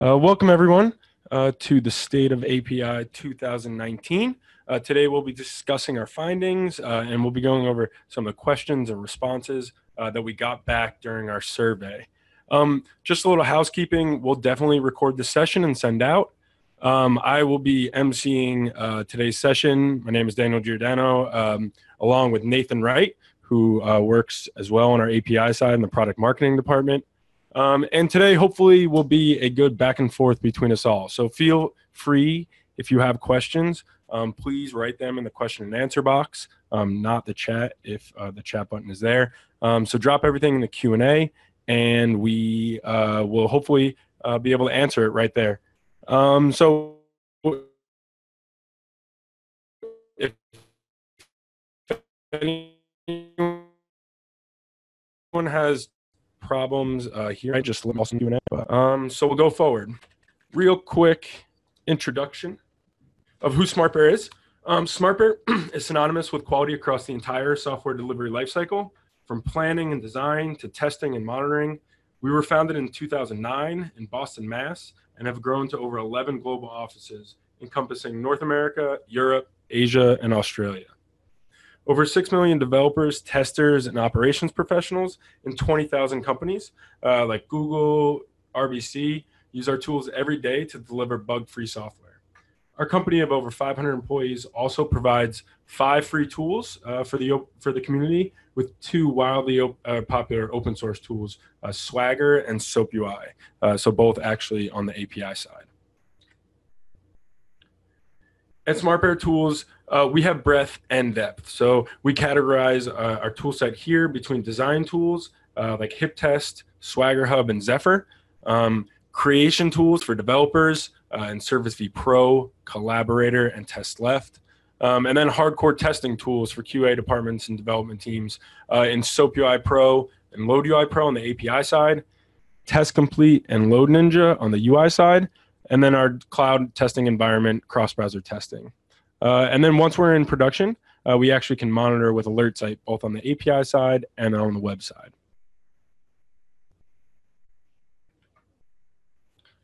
Welcome everyone to the State of API 2019. Today we'll be discussing our findings and we'll be going over some of the questions and responses that we got back during our survey. Just a little housekeeping, we'll definitely record the session and send out. I will be emceeing today's session. My name is Daniel Giordano, along with Nathan Wright, who works as well on our API side in the product marketing department. And today, hopefully, will be a good back and forth between us all. So feel free, if you have questions, please write them in the question and answer box, not the chat if the chat button is there. So drop everything in the Q&A, and we will hopefully be able to answer it right there. So if anyone has problems here, I just let me also Q&A. So we'll go forward. Real quick introduction of who SmartBear is. SmartBear is synonymous with quality across the entire software delivery lifecycle, from planning and design to testing and monitoring. We were founded in 2009 in Boston, Mass, and have grown to over 11 global offices encompassing North America, Europe, Asia, and Australia. Over 6 million developers, testers, and operations professionals in 20,000 companies like Google, RBC, use our tools every day to deliver bug-free software. Our company of over 500 employees also provides 5 free tools for the community, with 2 wildly popular open source tools, Swagger and SoapUI, so both actually on the API side. At SmartBear Tools, we have breadth and depth. So we categorize our tool set here between design tools like HipTest, Swagger Hub, and Zephyr, creation tools for developers and Service V Pro, Collaborator, and Test Left, and then hardcore testing tools for QA departments and development teams in SoapUI Pro and LoadUI Pro on the API side, Test Complete and Load Ninja on the UI side, and then our cloud testing environment, cross-browser testing. And then once we're in production, we actually can monitor with Alert Site, both on the API side and on the web side.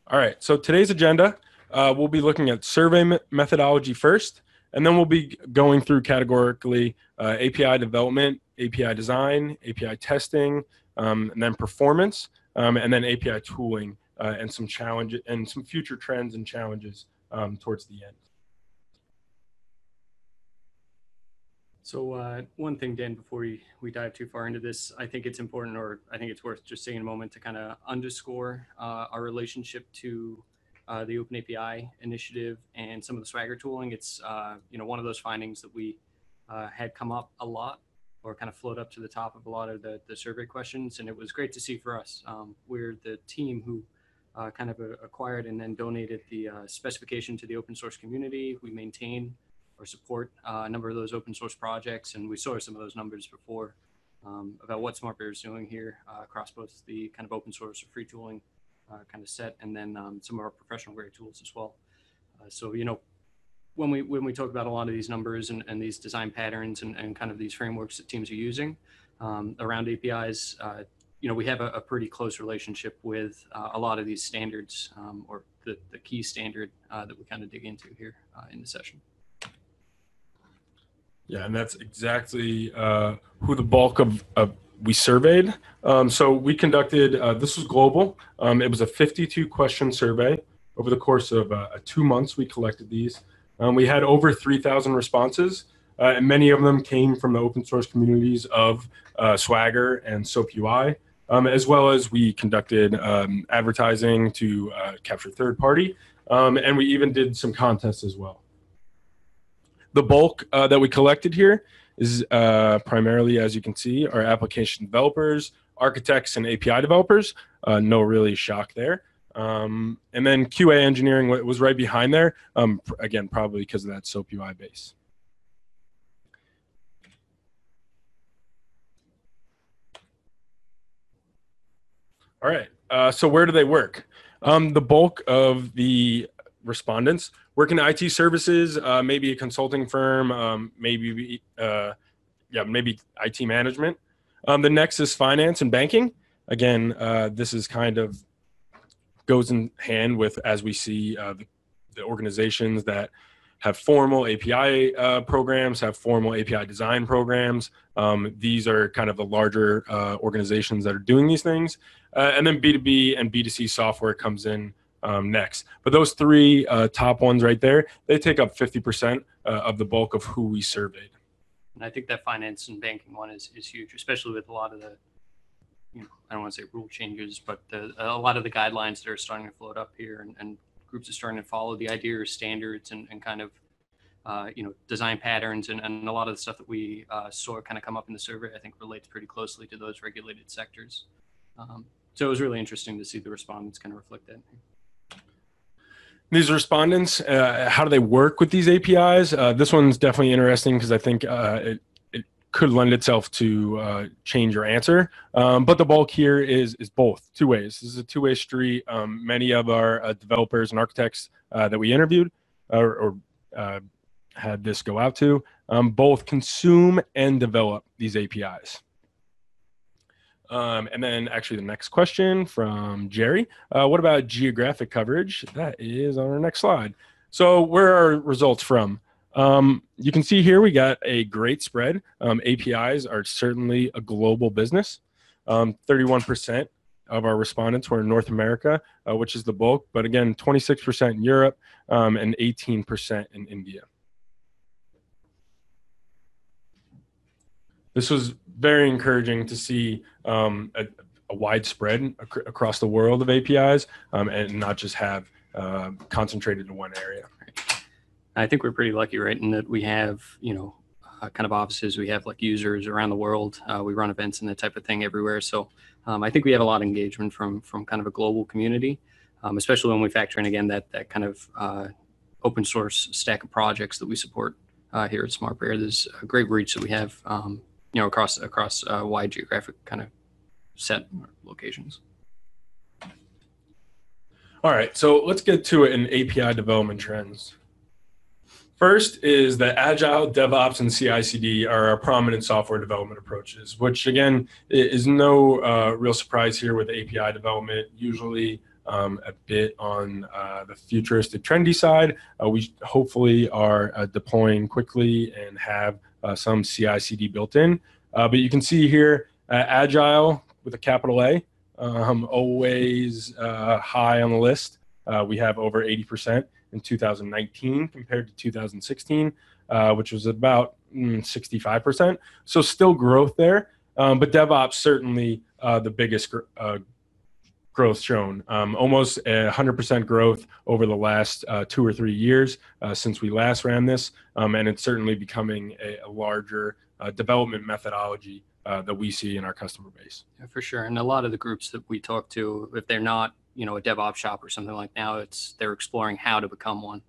All right, so today's agenda, we'll be looking at survey methodology first, and then we'll be going through categorically API development, API design, API testing, and then performance, and then API tooling, and some challenges and some future trends and challenges towards the end. So one thing, Dan, before we dive too far into this, I think it's important, or I think it's worth just taking a moment to kind of underscore our relationship to the Open API initiative and some of the Swagger tooling. It's one of those findings that we had come up a lot, or kind of float up to the top of a lot of the survey questions, and it was great to see for us. We're the team who kind of acquired and then donated the specification to the open source community. We maintain or support a number of those open source projects, and we saw some of those numbers before about what SmartBear is doing here across both the kind of open source or free tooling kind of set, and then some of our professional grade tools as well. So when we talk about a lot of these numbers and these design patterns and kind of these frameworks that teams are using around APIs, we have a pretty close relationship with a lot of these standards, or the key standard that we kind of dig into here in the session. Yeah, and that's exactly who the bulk of we surveyed. So we conducted, this was global. It was a 52 question survey. Over the course of 2 months, we collected these. We had over 3,000 responses, and many of them came from the open source communities of Swagger and SoapUI, as well as we conducted advertising to capture third party, and we even did some contests as well. The bulk that we collected here is primarily, as you can see, our application developers, architects, and API developers. No really shock there. And then QA engineering was right behind there, again, probably because of that SoapUI base. All right, so where do they work? The bulk of the respondents work in IT services, maybe a consulting firm, maybe IT management. The next is finance and banking. Again, this is kind of goes in hand with, as we see, the organizations that have formal API programs, have formal API design programs. These are kind of the larger organizations that are doing these things. And then B2B and B2C software comes in next. But those three top ones right there, they take up 50% of the bulk of who we surveyed. And I think that finance and banking one is huge, especially with a lot of the, I don't want to say rule changes, but a lot of the guidelines that are starting to float up here, and groups are starting to follow the idea of standards and kind of, design patterns, and a lot of the stuff that we saw kind of come up in the survey, I think relates pretty closely to those regulated sectors. So it was really interesting to see the respondents kind of reflect that. These respondents, how do they work with these APIs? This one's definitely interesting because I think it could lend itself to change your answer. But the bulk here is both, two ways. This is a two-way street. Many of our developers and architects that we interviewed or had this go out to, both consume and develop these APIs. And then actually the next question from Jerry, what about geographic coverage? That is on our next slide. So where are results from? You can see here we got a great spread. APIs are certainly a global business. 31% of our respondents were in North America, which is the bulk, but again, 26% in Europe and 18% in India. This was very encouraging to see a widespread across the world of APIs and not just have concentrated in one area. I think we're pretty lucky, right, in that we have, kind of offices. We have like users around the world. We run events and that type of thing everywhere. So I think we have a lot of engagement from kind of a global community, especially when we factor in, again, that kind of open source stack of projects that we support here at SmartBear. There's a great reach that we have, across a wide geographic kind of set locations. All right, so let's get to it in API development trends. First is that Agile, DevOps, and CI/CD are our prominent software development approaches, which again is no real surprise here with API development. Usually a bit on the futuristic, trendy side. We hopefully are deploying quickly and have some CI/CD built in. But you can see here, Agile with a capital A, always high on the list. We have over 80% in 2019 compared to 2016, which was about 65%. So still growth there, but DevOps certainly the biggest growth shown. Almost 100% growth over the last 2 or 3 years since we last ran this, and it's certainly becoming a larger development methodology that we see in our customer base. Yeah, for sure. And a lot of the groups that we talk to, if they're not, a DevOps shop or something like now, they're exploring how to become one.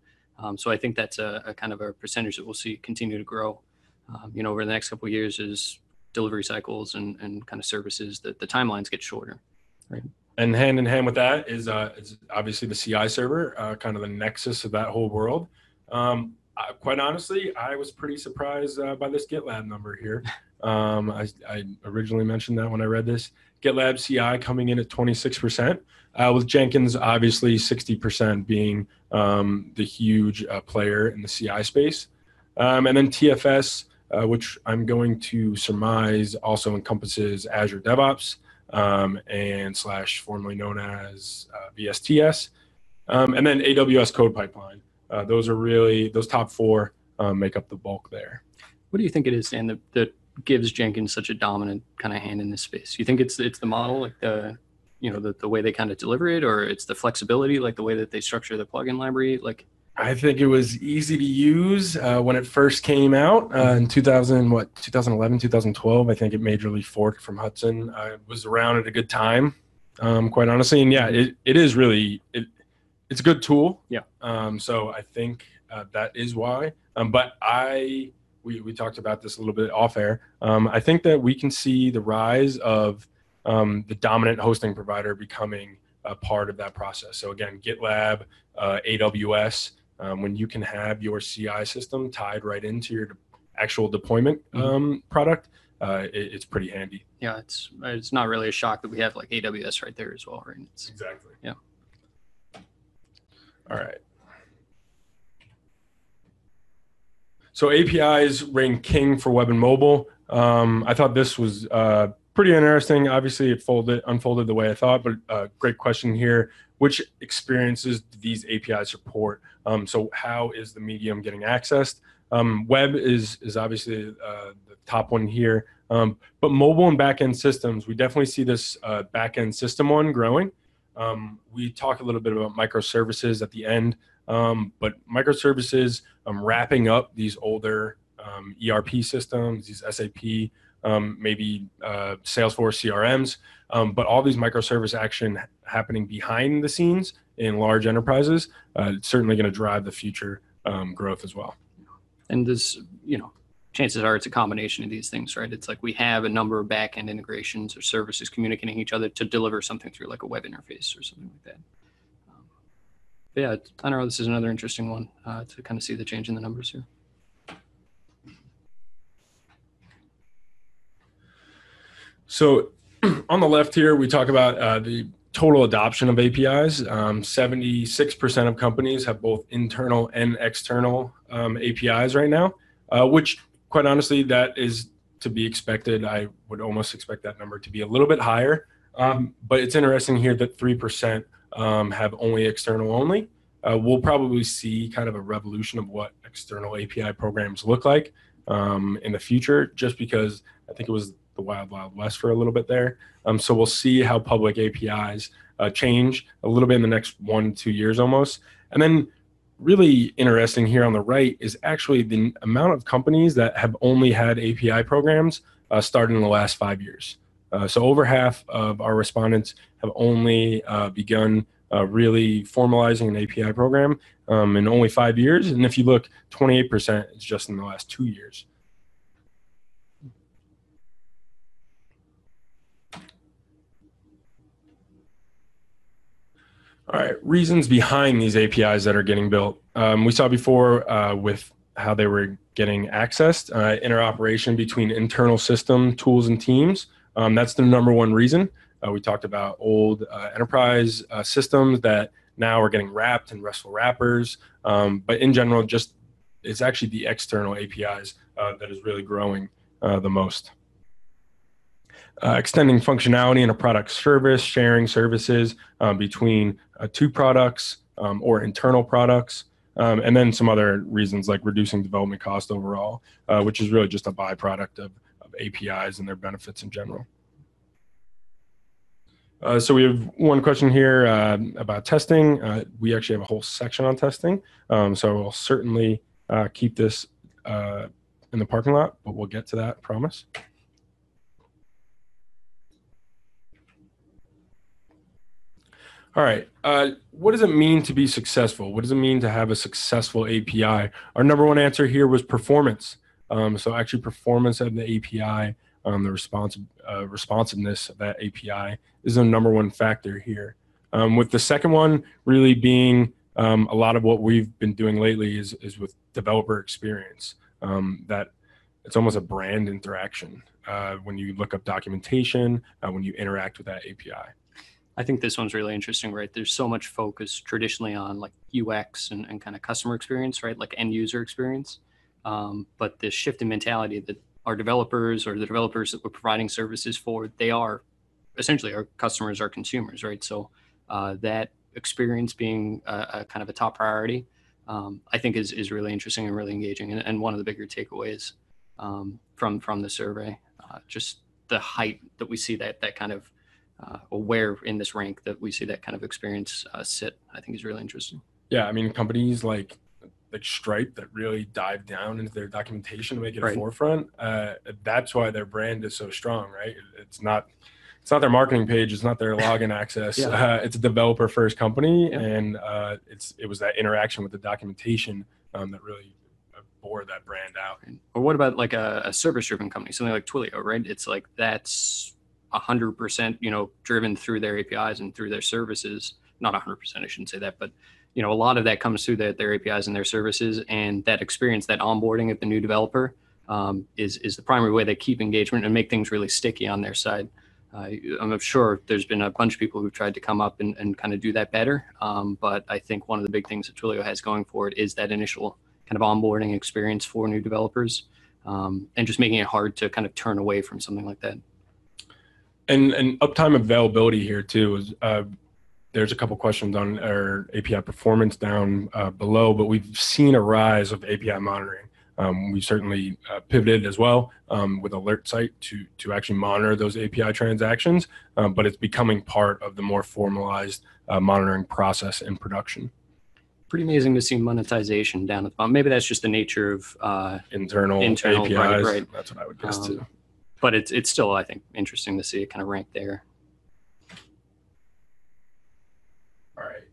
So I think that's a kind of a percentage that we'll see continue to grow, over the next couple of years as delivery cycles and kind of services, that the timelines get shorter. Right. And hand in hand with that is obviously the CI server, kind of the nexus of that whole world. Quite honestly, I was pretty surprised by this GitLab number here. I originally mentioned that when I read this. GitLab CI coming in at 26%, with Jenkins obviously 60% being the huge player in the CI space. And then TFS, which I'm going to surmise also encompasses Azure DevOps and / formerly known as VSTS. And then AWS Code Pipeline. Those top 4 make up the bulk there. What do you think it is, Dan, that gives Jenkins such a dominant kind of hand in this space? You think it's the model, like the way they kind of deliver it, or it's the flexibility, like the way that they structure the plugin library? Like, I think it was easy to use when it first came out in 2011, 2012. I think it majorly forked from Hudson. I was around at a good time, quite honestly. And yeah, it is really, it's a good tool. Yeah. So I think that is why. But we talked about this a little bit off air. I think that we can see the rise of the dominant hosting provider becoming a part of that process. So again, GitLab, AWS, when you can have your CI system tied right into your actual deployment product, it's pretty handy. Yeah, it's not really a shock that we have like AWS right there as well, right? Exactly. Yeah. All right. So APIs reign king for web and mobile. I thought this was pretty interesting. Obviously, it unfolded the way I thought, but great question here. Which experiences do these APIs support? So how is the medium getting accessed? Web is obviously the top one here, but mobile and backend systems, we definitely see this backend system one growing. We talk a little bit about microservices at the end, but microservices wrapping up these older ERP systems, these SAP, maybe Salesforce CRMs, but all these microservice action happening behind the scenes in large enterprises, it's certainly going to drive the future growth as well. And this, chances are it's a combination of these things, right? It's like we have a number of back-end integrations or services communicating each other to deliver something through like a web interface or something like that. Yeah, I don't know. This is another interesting one to kind of see the change in the numbers here. So on the left here, we talk about the total adoption of APIs. 76% of companies have both internal and external APIs right now, which quite honestly, that is to be expected. I would almost expect that number to be a little bit higher. But it's interesting here that 3% have only external only. We'll probably see kind of a revolution of what external API programs look like in the future, just because I think it was the wild, wild west for a little bit there. So we'll see how public APIs change a little bit in the next 1 to 2 years almost. And then really interesting here on the right is actually the amount of companies that have only had API programs started in the last 5 years. So over half of our respondents have only begun really formalizing an API program in only 5 years. And if you look, 28% is just in the last 2 years. All right, reasons behind these APIs that are getting built. We saw before with how they were getting accessed, interoperation between internal system tools and teams. That's the number one reason. We talked about old enterprise systems that now are getting wrapped in RESTful wrappers. But in general, just it's actually the external APIs that is really growing the most. Extending functionality in a product service, sharing services between two products or internal products, and then some other reasons like reducing development cost overall, which is really just a byproduct of APIs and their benefits in general. So we have one question here about testing. We actually have a whole section on testing, so we'll certainly keep this in the parking lot, but we'll get to that, promise. All right, what does it mean to be successful? What does it mean to have a successful API? Our number one answer here was performance. So actually performance of the API, the responsiveness of that API is the number one factor here. With the second one really being a lot of what we've been doing lately is with developer experience, that it's almost a brand interaction when you look up documentation, when you interact with that API. I think this one's really interesting, right? There's so much focus traditionally on like UX and kind of customer experience, right? Like end user experience. But this shift in mentality that our developers or the developers that we're providing services for, they are essentially our customers, our consumers, right? So that experience being a kind of a top priority, I think is really interesting and really engaging. And one of the bigger takeaways from the survey, just the height that we see that kind of or where in this rank that we see that kind of experience sit, I think is really interesting. Yeah, I mean, companies like Stripe that really dive down into their documentation to make it a forefront. That's why their brand is so strong, right? It's not their marketing page, it's not their login access. It's a developer first company, and it was that interaction with the documentation that really bore that brand out. Or what about like a service driven company, something like Twilio, right? It's like that's 100%, driven through their APIs and through their services. Not 100%, I shouldn't say that, but a lot of that comes through their APIs and their services, and that experience, that onboarding of the new developer is the primary way they keep engagement and make things really sticky on their side. I'm sure there's been a bunch of people who've tried to come up and kind of do that better. But I think one of the big things that Twilio has going for it is that initial kind of onboarding experience for new developers, and just making it hard to kind of turn away from something like that. And uptime availability here too is, there's a couple questions on our API performance down below, but we've seen a rise of API monitoring. We certainly pivoted as well with Alert Site to actually monitor those API transactions, but it's becoming part of the more formalized monitoring process in production. Pretty amazing to see monetization down at the bottom. Maybe that's just the nature of internal APIs. Right. That's what I would guess too. But it's still, I think, interesting to see it kind of ranked there. All right,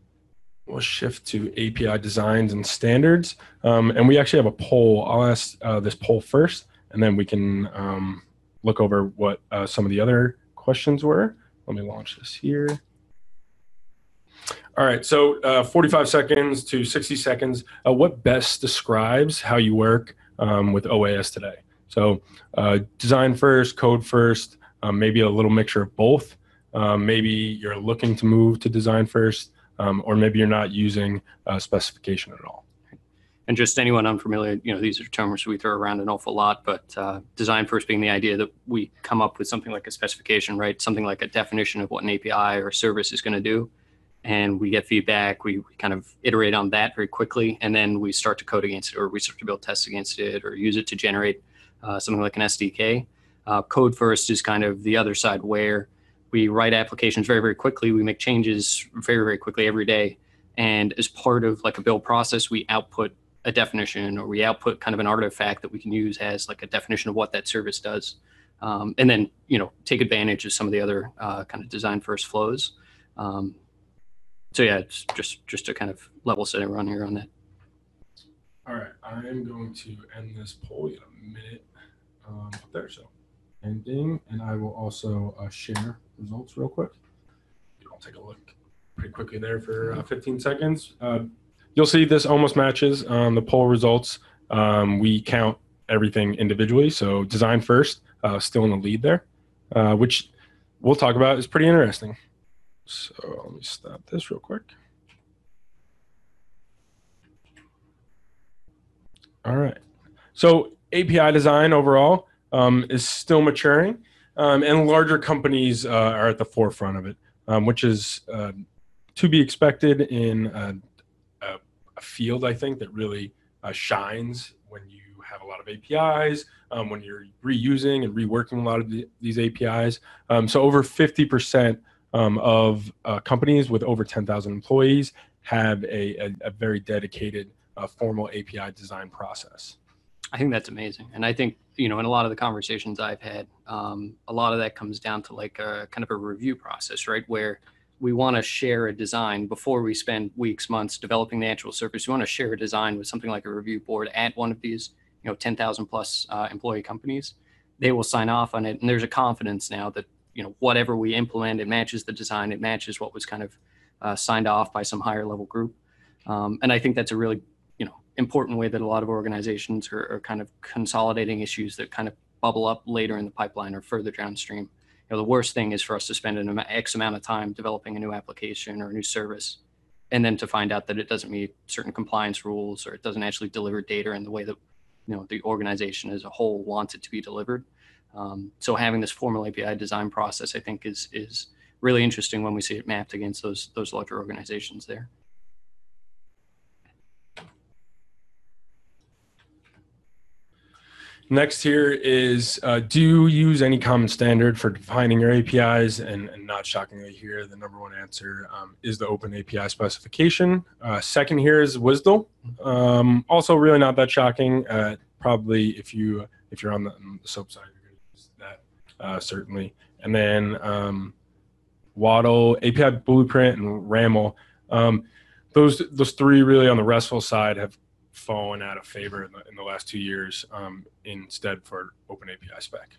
we'll shift to API designs and standards. And we actually have a poll. I'll ask this poll first, and then we can look over what some of the other questions were. Let me launch this here. All right, so 45 seconds to 60 seconds. What best describes how you work with OAS today? So design first, code first, maybe a little mixture of both. Maybe you're looking to move to design first, or maybe you're not using specification at all. And just anyone unfamiliar, these are terms we throw around an awful lot, but design first being the idea that we come up with something like a specification, right? Something like a definition of what an API or service is going to do. And we get feedback, we kind of iterate on that very quickly, and then we start to code against it, or we start to build tests against it, or use it to generate something like an SDK. Code first is kind of the other side, where we write applications very, very quickly. We make changes very, very quickly every day. And as part of like a build process, we output a definition, or we output kind of an artifact that we can use as like a definition of what that service does. And then, take advantage of some of the other kind of design first flows. So yeah, it's just to kind of level set everyone here on that. All right, I am going to end this poll in a minute up there. So ending, and I will also share results real quick. I'll take a look pretty quickly there for 15 seconds. You'll see this almost matches the poll results. We count everything individually. So design first, still in the lead there, which we'll talk about is pretty interesting. So let me stop this real quick. All right. So API design overall is still maturing, and larger companies are at the forefront of it, which is to be expected in a field, I think, that really shines when you have a lot of APIs, when you're reusing and reworking a lot of these APIs. So over 50% of companies with over 10,000 employees have a very dedicated formal API design process. I think that's amazing. And I think, in a lot of the conversations I've had, a lot of that comes down to like a kind of a review process, right? Where we want to share a design before we spend weeks, months developing the actual service. We want to share a design with something like a review board at one of these, 10,000 plus employee companies. They will sign off on it. And there's a confidence now that, whatever we implement, it matches the design, it matches what was kind of signed off by some higher level group. And I think that's a really, important way that a lot of organizations are kind of consolidating issues that kind of bubble up later in the pipeline or further downstream. The worst thing is for us to spend an X amount of time developing a new application or a new service, and then to find out that it doesn't meet certain compliance rules, or it doesn't actually deliver data in the way that, the organization as a whole wants it to be delivered. So having this formal API design process, I think, is really interesting when we see it mapped against those larger organizations there. Next here is, do you use any common standard for defining your APIs? And not shockingly here, the number one answer is the Open API specification. Second here is WSDL. Also really not that shocking. Probably if you're on the SOAP side, you're going to use that, certainly. And then Waddle, API Blueprint, and RAML. Those three really on the RESTful side have fallen out of favor in the last 2 years, instead for Open API spec.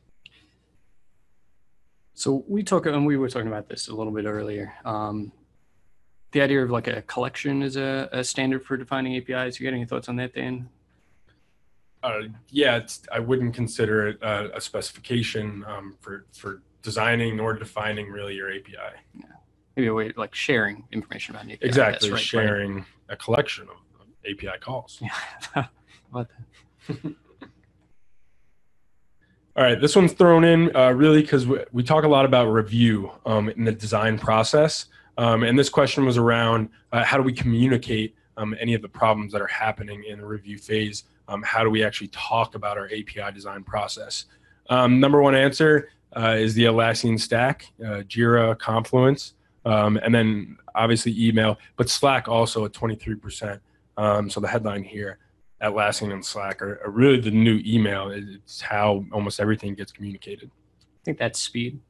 So we were talking about this a little bit earlier. The idea of like a collection is a standard for defining APIs. You got any thoughts on that, Dan? Yeah, I wouldn't consider it a specification for designing or defining really your API. Yeah. Maybe a way like sharing information about an API. Exactly, right, sharing a collection of API calls. Yeah. What? All right, this one's thrown in really because we talk a lot about review in the design process. And this question was around how do we communicate any of the problems that are happening in the review phase? How do we actually talk about our API design process? Number one answer is the Atlassian stack, Jira, Confluence, and then obviously email, but Slack also at 23%. So the headline here, Atlassian and Slack are really the new email. It's how almost everything gets communicated. I think that's speed.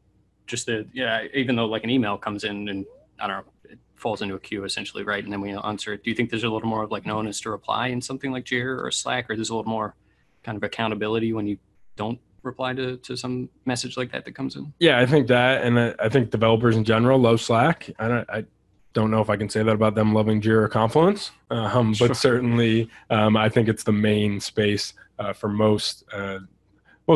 Just even though like an email comes in and I don't know, it falls into a queue essentially, right? And then we answer it. Do you think there's a little more of like known as to reply in something like Jira or Slack, or there's a little more kind of accountability when you don't reply to some message like that comes in? Yeah, I think that, and I think developers in general love Slack. I don't know if I can say that about them loving Jira or Confluence, Sure. but certainly I think it's the main space for most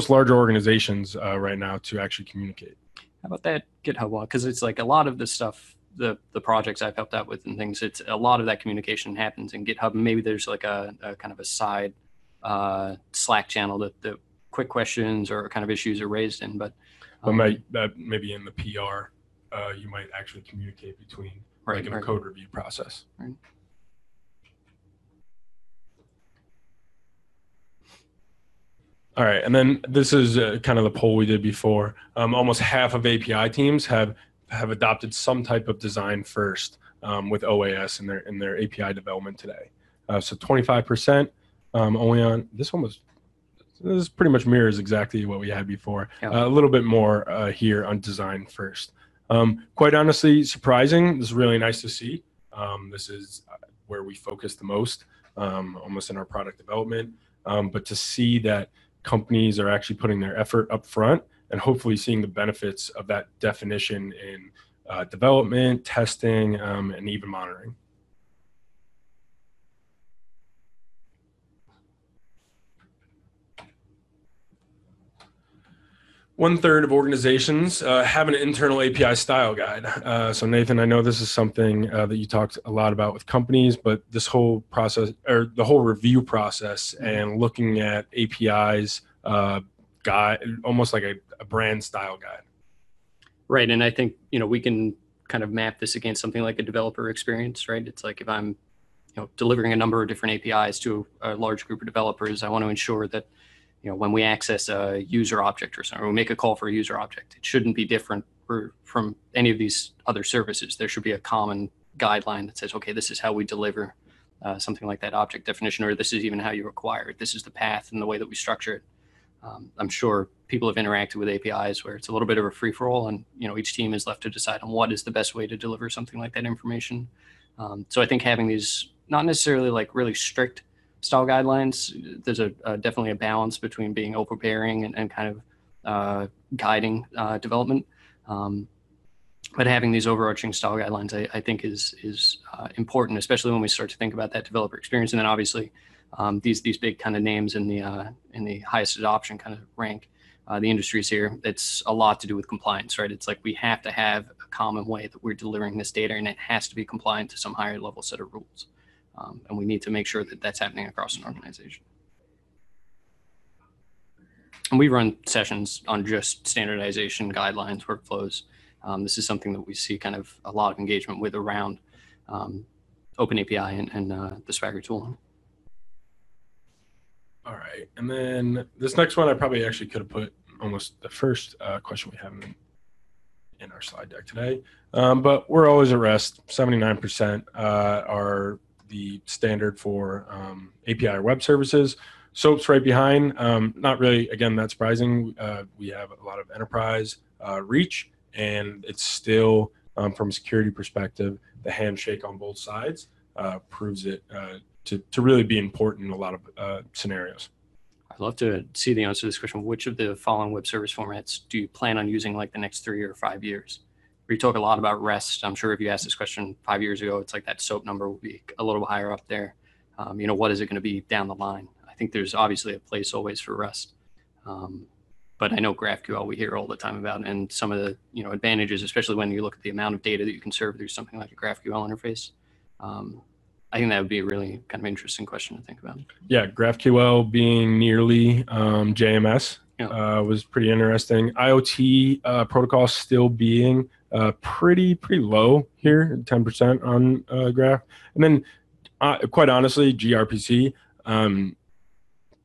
larger organizations right now to actually communicate. How about that GitHub one? Because it's like a lot of the stuff, the projects I've helped out with and things, it's a lot of that communication happens in GitHub. Maybe there's like a kind of a side Slack channel that the quick questions or kind of issues are raised in, but maybe in the PR, you might actually communicate between like in a code review process. Right. All right, and then this is kind of the poll we did before. Almost half of API teams have adopted some type of design first with OAS in their API development today. So 25% only on this one was. This pretty much mirrors exactly what we had before. Yeah. A little bit more here on design first. Quite honestly, surprising. This is really nice to see. This is where we focus the most, almost in our product development. But to see that companies are actually putting their effort up front and hopefully seeing the benefits of that definition in development, testing, and even monitoring. One-third of organizations have an internal API style guide. So Nathan, I know this is something that you talked a lot about with companies, but this whole process or the whole review process and looking at APIs guide, almost like a brand style guide. Right, and I think we can kind of map this against something like a developer experience, right? It's like if I'm delivering a number of different APIs to a large group of developers, I want to ensure that when we access a user object or something, or we make a call for a user object, it shouldn't be different from any of these other services. There should be a common guideline that says, okay, this is how we deliver something like that object definition, or this is even how you require it. This is the path and the way that we structure it. I'm sure people have interacted with APIs where it's a little bit of a free-for-all, and each team is left to decide on what is the best way to deliver something like that information. So I think having these, not necessarily like really strict style guidelines, there's definitely a balance between being overbearing and kind of guiding development. But having these overarching style guidelines, I think is important, especially when we start to think about that developer experience. And then obviously these big kind of names in the highest adoption kind of rank, the industries here, it's a lot to do with compliance, right? It's like we have to have a common way that we're delivering this data, and it has to be compliant to some higher level set of rules. And we need to make sure that that's happening across an organization. And we run sessions on just standardization, guidelines, workflows. This is something that we see kind of a lot of engagement with around OpenAPI and the Swagger tool. All right, and then this next one I probably actually could have put almost the first question we have in our slide deck today, but we're always at rest. 79% are the standard for API or web services. SOAP's right behind. Not really, again, that surprising. We have a lot of enterprise reach, and it's still, from a security perspective, the handshake on both sides proves it to really be important in a lot of scenarios. I'd love to see the answer to this question. Which of the following web service formats do you plan on using like the next 3 or 5 years? We talk a lot about REST. I'm sure if you asked this question 5 years ago, it's like that SOAP number will be a little higher up there. What is it going to be down the line? I think there's obviously a place always for REST. but I know GraphQL we hear all the time about, and some of the advantages, especially when you look at the amount of data that you can serve through something like a GraphQL interface. I think that would be a really kind of interesting question to think about. Yeah, GraphQL being nearly JMS was pretty interesting. IoT protocol still being pretty low here, 10% on Graph. And then quite honestly, gRPC,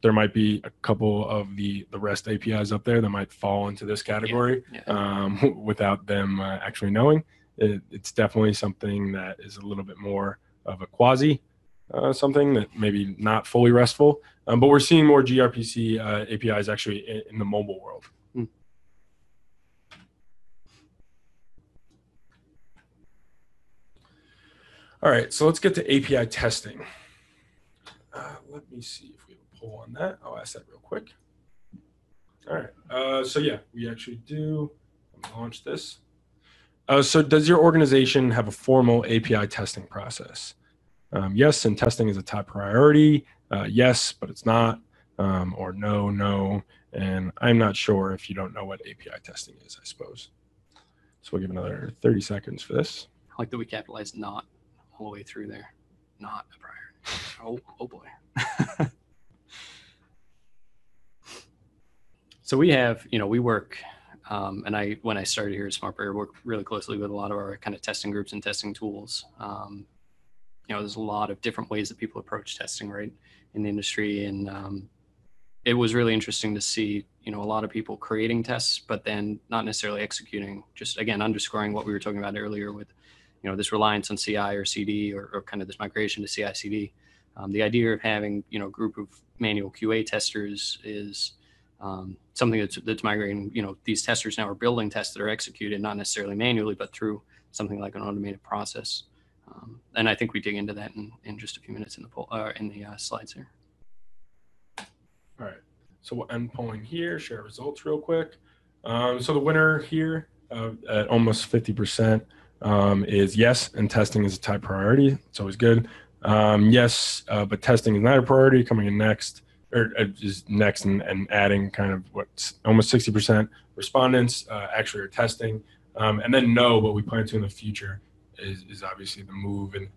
there might be a couple of the REST APIs up there that might fall into this category without them actually knowing. It's definitely something that is a little bit more of a quasi something that maybe not fully RESTful, but we're seeing more gRPC APIs actually in the mobile world. All right, so let's get to API testing. Let me see if we have a poll on that. I'll ask that real quick. All right, so yeah, we actually do. Let me launch this. So does your organization have a formal API testing process? Yes, and testing is a top priority. Yes, but it's not. Or no. And I'm not sure if you don't know what API testing is, I suppose. So we'll give another 30 seconds for this. I like that we capitalized not all the way through there. Not a priority. Oh boy. So we have, we work, and when I started here at SmartBear, work really closely with a lot of our kind of testing groups and testing tools. There's a lot of different ways that people approach testing, right, in the industry. And it was really interesting to see, a lot of people creating tests, but then not necessarily executing, just, again, underscoring what we were talking about earlier with, this reliance on CI or CD or kind of this migration to CI CD. The idea of having, a group of manual QA testers is something that's migrating. These testers now are building tests that are executed, not necessarily manually, but through something like an automated process. And I think we dig into that in just a few minutes in the slides here. All right, so we'll end polling here, share results real quick. So the winner here at almost 50% is yes, and testing is a top priority. It's always good. Yes, but testing is not a priority, coming in next, or is next and adding kind of what's almost 60% respondents actually are testing. And then no, but we plan to in the future is obviously the move and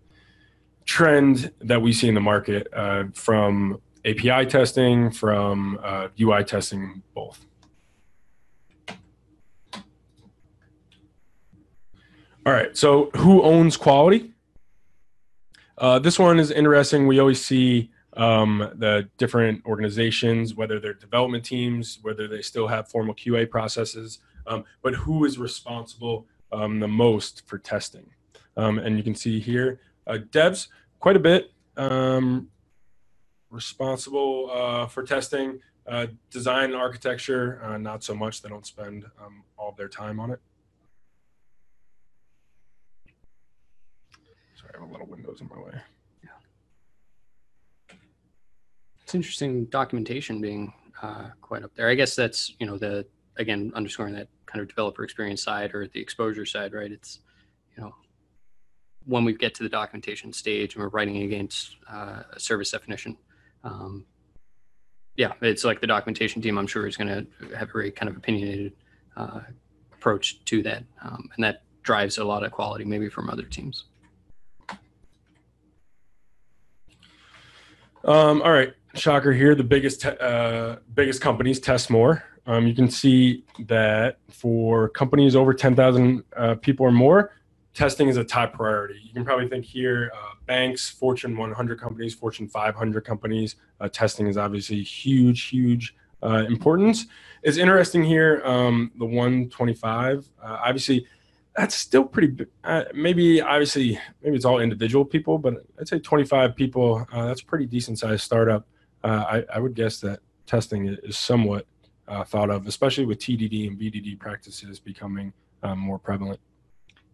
trend that we see in the market from API testing, from UI testing, both. All right, so who owns quality? This one is interesting. We always see the different organizations, whether they're development teams, whether they still have formal QA processes, but who is responsible the most for testing? And you can see here, devs, quite a bit responsible for testing. Design and architecture, not so much. They don't spend all of their time on it. Sorry, I have a lot of windows in my way. It's interesting, documentation being quite up there. I guess that's, again, underscoring that kind of developer experience side or the exposure side, right? It's, when we get to the documentation stage and we're writing against a service definition, it's like the documentation team, I'm sure, is going to have a very kind of opinionated approach to that. And that drives a lot of quality, maybe from other teams. All right, shocker here. The biggest companies test more. You can see that for companies over 10,000 people or more, testing is a top priority. You can probably think here, banks, Fortune 100 companies, Fortune 500 companies, testing is obviously huge importance. It's interesting here, the 125, obviously, that's still pretty big. Maybe it's all individual people, but I'd say 25 people, that's a pretty decent sized startup. I would guess that testing is somewhat thought of, especially with TDD and BDD practices becoming more prevalent.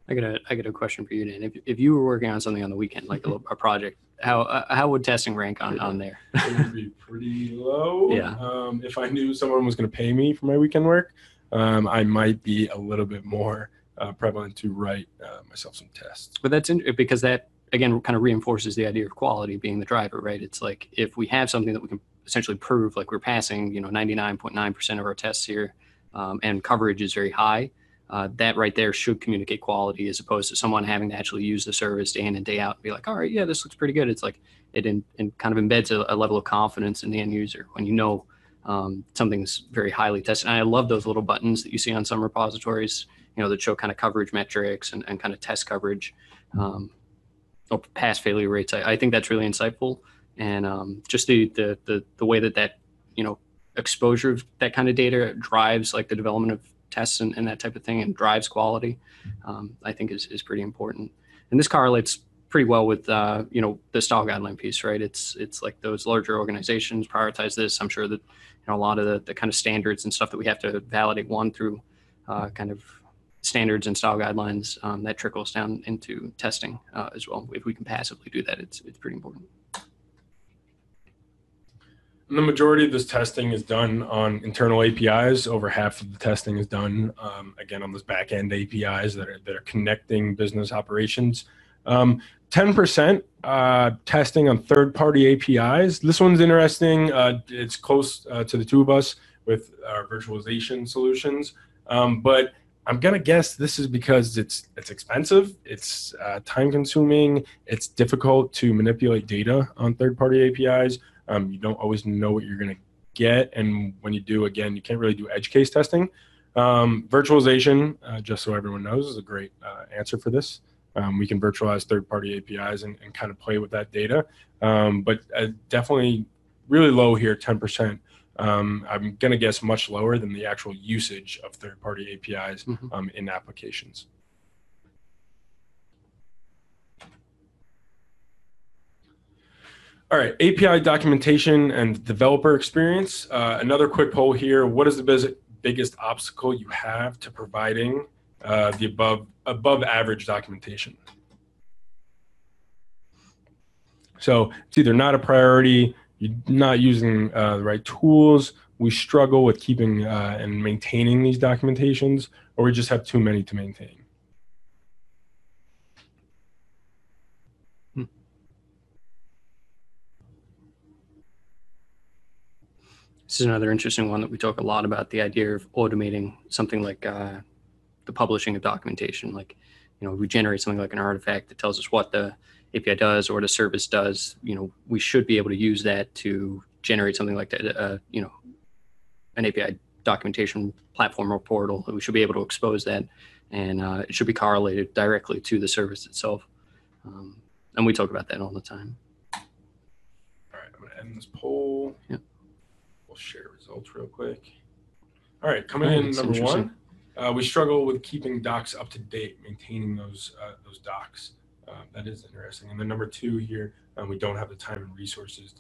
I got a question for you, Dan. If you were working on something on the weekend, like a project, how would testing rank on there? It would be pretty low. Yeah. If I knew someone was going to pay me for my weekend work, I might be a little bit more prevalent to write myself some tests. But that's because that, again, kind of reinforces the idea of quality being the driver, right? It's like if we have something that we can essentially prove like we're passing, 99.9% of our tests here, and coverage is very high. That right there should communicate quality, as opposed to someone having to actually use the service day in and day out and be like, all right, yeah, this looks pretty good. It's like it kind of embeds a level of confidence in the end user when something's very highly tested. And I love those little buttons that you see on some repositories, that show kind of coverage metrics and kind of test coverage, or pass failure rates. I think that's really insightful. And just the way that exposure of that kind of data drives like the development of tests and that type of thing, and drives quality, I think is pretty important. And this correlates pretty well with the style guideline piece, right? It's like those larger organizations prioritize this. I'm sure that a lot of the kind of standards and stuff that we have to validate through kind of standards and style guidelines, that trickles down into testing as well. If we can passively do that, it's pretty important. And the majority of this testing is done on internal APIs. Over half of the testing is done, again, on those back-end APIs that are connecting business operations. 10% testing on third-party APIs. This one's interesting. It's close to the two of us with our virtualization solutions. But I'm going to guess this is because it's expensive, it's time-consuming, it's difficult to manipulate data on third-party APIs. You don't always know what you're going to get. And when you do, again, you can't really do edge case testing. Virtualization, just so everyone knows, is a great answer for this. We can virtualize third-party APIs and kind of play with that data. But definitely really low here, 10%. I'm going to guess much lower than the actual usage of third-party APIs in applications. All right, API documentation and developer experience. Another quick poll here. What is the biggest obstacle you have to providing the above average documentation? So it's either not a priority, you're not using the right tools, we struggle with keeping and maintaining these documentations, or we just have too many to maintain. This is another interesting one that we talk a lot about, the idea of automating something like the publishing of documentation. Like, we generate something like an artifact that tells us what the API does or what a service does. We should be able to use that to generate something like that, an API documentation platform or portal. We should be able to expose that, and it should be correlated directly to the service itself. And we talk about that all the time. All right, I'm going to end this poll. Yep. We'll share results real quick. All right, coming in number one, we struggle with keeping docs up to date, maintaining those docs. That is interesting. And then number two here, we don't have the time and resources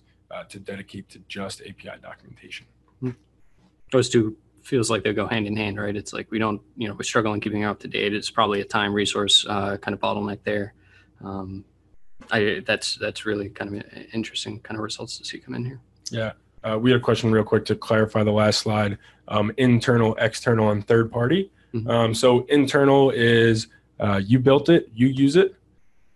to dedicate to just API documentation. Those two feels like they go hand in hand, right? It's like we don't, we're struggling keeping it up to date. It's probably a time resource kind of bottleneck there. That's really kind of interesting kind of results to see come in here. Yeah. We had a question real quick to clarify the last slide. Internal, external, and third party. So internal is you built it, you use it.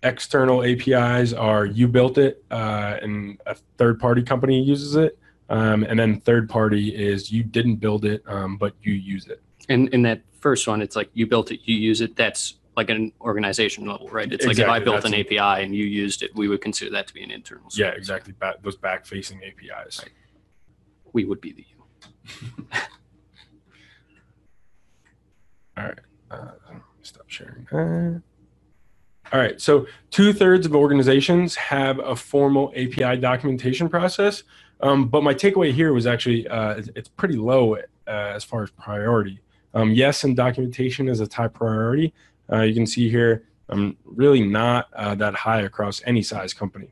External APIs are you built it and a third party company uses it. And then third party is you didn't build it, but you use it. And in that first one, it's like you built it, you use it. That's like an organization level, right? It's exactly. Like if I built an API and you used it, we would consider that to be an internal service. Yeah, exactly. Those back-facing APIs. Right. We would be the you. All right. Stop sharing. All right. So 2/3 of organizations have a formal API documentation process. But my takeaway here was actually it's pretty low as far as priority. Yes, and documentation is a top priority. You can see here, really not that high across any size company,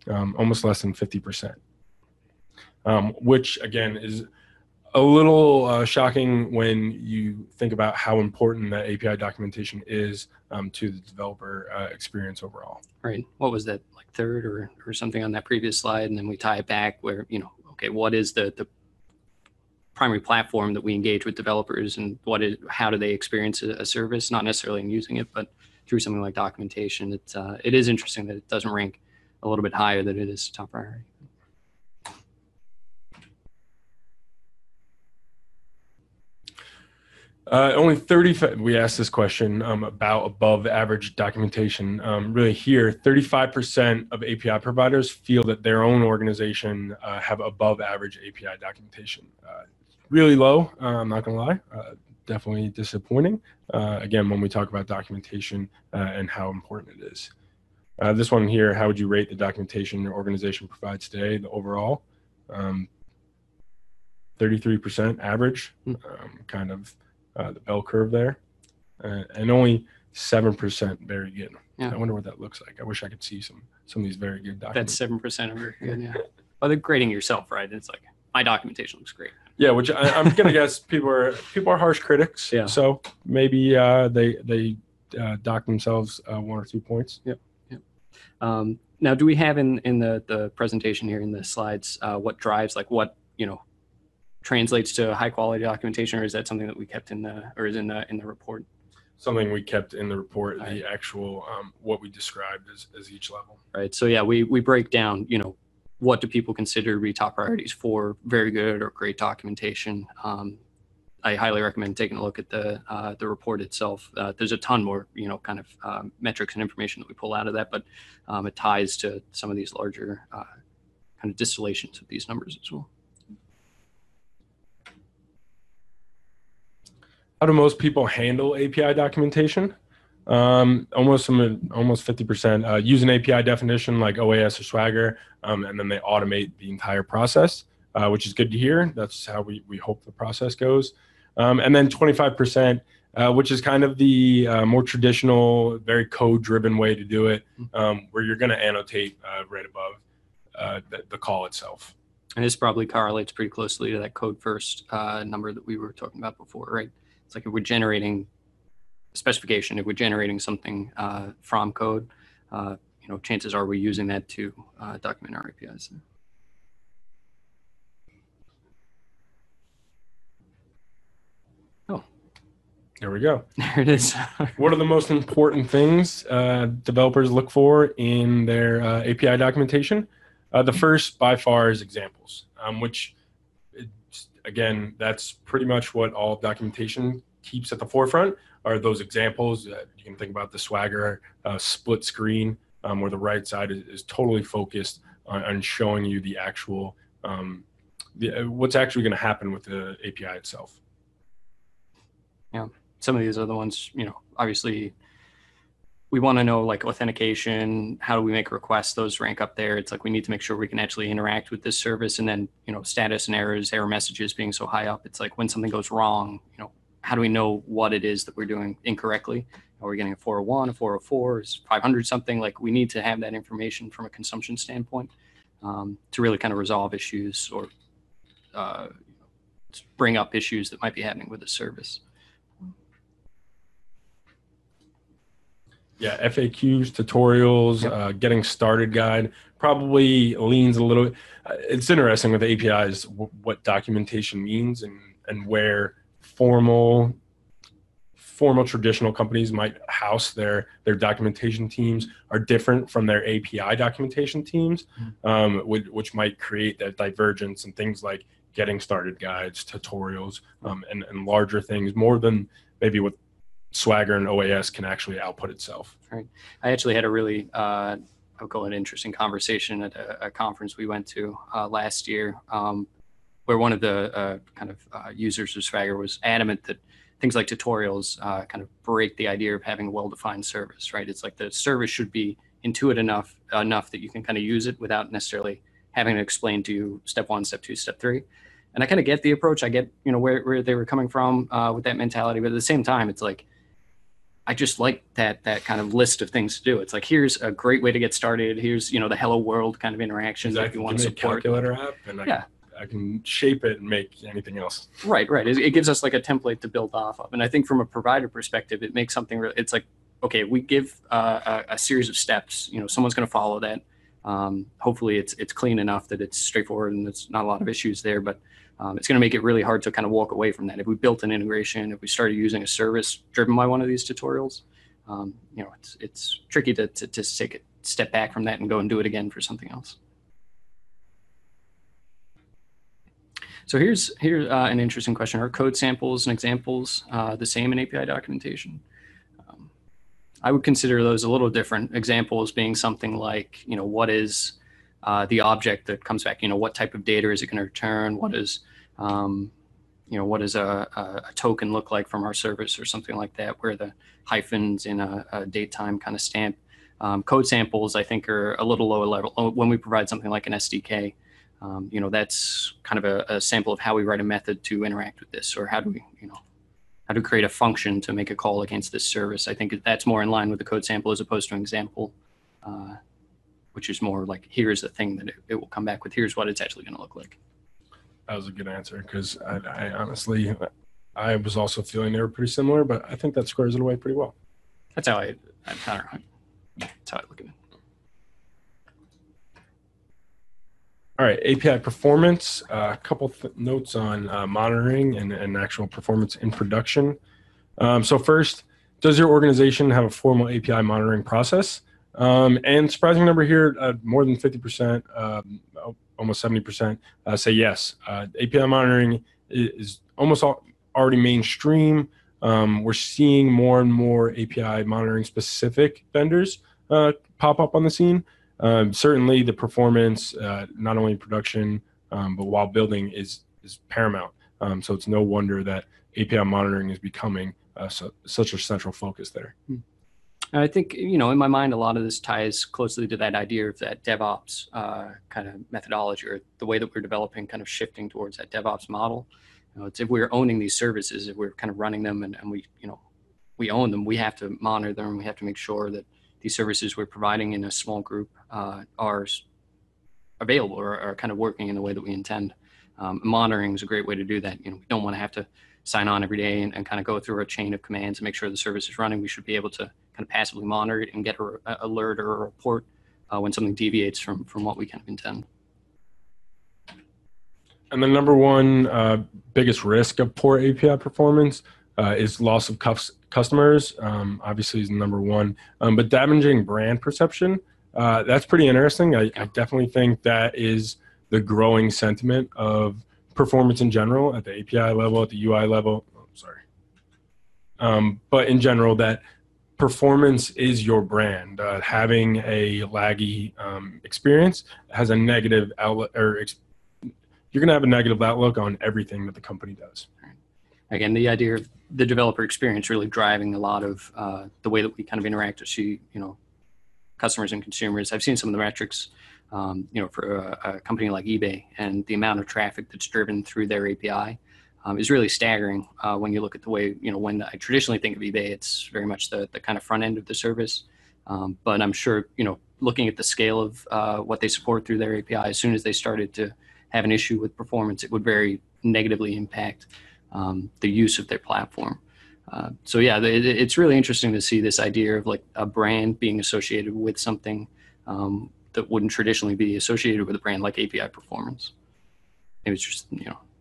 almost less than 50%. Which again is a little shocking when you think about how important that API documentation is to the developer experience overall. Right. What was that, like third or something on that previous slide? And then we tie it back where, okay, what is the primary platform that we engage with developers, and how do they experience a service, not necessarily in using it, but through something like documentation. It is interesting that it doesn't rank a little bit higher than it is top priority. Only 35, we asked this question about above average documentation. Really here, 35% of API providers feel that their own organization have above average API documentation. Really low, I'm not gonna lie, definitely disappointing. Again, when we talk about documentation and how important it is. This one here, how would you rate the documentation your organization provides today, the overall? 33% average, kind of the bell curve there, and only 7% very good. Yeah. I wonder what that looks like. I wish I could see some of these very good documents. That's 7% of very good. Yeah. Well, they're grading yourself, right? It's like my documentation looks great. Yeah, which I'm gonna guess people are harsh critics. Yeah. So maybe they dock themselves 1 or 2 points. Yep. Now, do we have in the presentation here in the slides what drives, like what translates to high quality documentation, or is that something that we kept in the report? Something we kept in the report, the actual what we described as each level. Right. So yeah, we break down, what do people consider to be top priorities for very good or great documentation. I highly recommend taking a look at the report itself. There's a ton more, kind of metrics and information that we pull out of that, but it ties to some of these larger kind of distillations of these numbers as well. How do most people handle API documentation? Almost 50% use an API definition like OAS or Swagger, and then they automate the entire process, which is good to hear. That's how we hope the process goes. And then 25%, which is kind of the more traditional, very code-driven way to do it, where you're going to annotate right above the call itself. And this probably correlates pretty closely to that code first number that we were talking about before, right? It's like if we're generating a specification, if we're generating something from code, chances are we're using that to document our APIs. Oh, there we go. There it is. What are the most important things developers look for in their API documentation? The first, by far, is examples, which, again, that's pretty much what all documentation keeps at the forefront, are those examples. You can think about the Swagger split screen, where the right side is totally focused on showing you the actual, what's actually going to happen with the API itself. Yeah, some of these are the ones, obviously we want to know, like authentication, how do we make requests? Those rank up there. It's like we need to make sure we can actually interact with this service, and then status and error messages being so high up. It's like when something goes wrong, how do we know what it is that we're doing incorrectly? Are we getting a 401, a 404, is 500 something? Like we need to have that information from a consumption standpoint to really kind of resolve issues or bring up issues that might be happening with the service. Yeah, FAQs, tutorials, getting started guide probably leans a little. It's interesting with APIs what documentation means and where formal traditional companies might house their documentation teams are different from their API documentation teams, which might create that divergence and things like getting started guides, tutorials, and larger things more than maybe what Swagger and OAS can actually output itself. Right. I actually had a really, I would call it interesting conversation at a conference we went to last year, where one of the users of Swagger was adamant that things like tutorials kind of break the idea of having a well-defined service, right? It's like the service should be intuitive enough that you can kind of use it without necessarily having to explain to you step 1, step 2, step 3. And I kind of get the approach. I get, where they were coming from with that mentality. But at the same time, it's like, I just like that kind of list of things to do. It's like, here's a great way to get started. Here's, the hello world kind of interaction Exactly. that you want to support. Calculator app, and I can shape it and make anything else. Right. It gives us like a template to build off of. And I think from a provider perspective, it makes something really, it's like, okay, we give a series of steps, someone's going to follow that. Hopefully it's clean enough that it's straightforward and there's not a lot of issues there, but it's going to make it really hard to kind of walk away from that. If we built an integration, if we started using a service driven by one of these tutorials, it's tricky to take a step back from that and go and do it again for something else. So here's an interesting question. Are code samples and examples the same in API documentation? I would consider those a little different. Examples being something like, what is the object that comes back? What type of data is it going to return? What is, what does a token look like from our service or something like that, where the hyphens in a date time kind of stamp. Code samples, I think, are a little lower level. When we provide something like an SDK, that's kind of a sample of how we write a method to interact with this, or how do we, how to create a function to make a call against this service. I think that's more in line with the code sample as opposed to an example, which is more like, here's the thing that it will come back with. Here's what it's actually going to look like. That was a good answer, because I honestly, I was also feeling they were pretty similar, but I think that squares it away pretty well. That's how I don't know. That's how I look at it. All right, API performance, a couple notes on monitoring and actual performance in production. So first, does your organization have a formal API monitoring process? And surprising number here, more than 50%, almost 70% say yes. API monitoring is almost already mainstream. We're seeing more and more API monitoring specific vendors pop up on the scene. Certainly the performance, not only in production, but while building is paramount. So it's no wonder that API monitoring is becoming such a central focus there. I think, in my mind, a lot of this ties closely to that idea of that DevOps kind of methodology, or the way that we're developing, kind of shifting towards that DevOps model. It's if we're owning these services, if we're kind of running them and we own them, we have to monitor them. We have to make sure that these services we're providing in a small group are available or are kind of working in the way that we intend. Monitoring is a great way to do that. We don't want to have to sign on every day and kind of go through a chain of commands and make sure the service is running. We should be able to kind of passively monitor it and get an alert or a report when something deviates from what we kind of intend. And the number one biggest risk of poor API performance is loss of customers. Obviously is number one, but damaging brand perception, that's pretty interesting. I definitely think that is the growing sentiment of performance in general at the API level, at the UI level. Oh, sorry. But in general, that performance is your brand. Having a laggy experience has a negative outlook, or you're going to have a negative outlook on everything that the company does. Again, the idea of the developer experience really driving a lot of the way that we kind of interact with customers and consumers. I've seen some of the metrics, for a company like eBay, and the amount of traffic that's driven through their API is really staggering. When you look at the way, when I traditionally think of eBay, it's very much the kind of front end of the service. But I'm sure, looking at the scale of what they support through their API, as soon as they started to have an issue with performance, it would very negatively impact the use of their platform. So yeah, it's really interesting to see this idea of like a brand being associated with something that wouldn't traditionally be associated with a brand like API performance. It was just,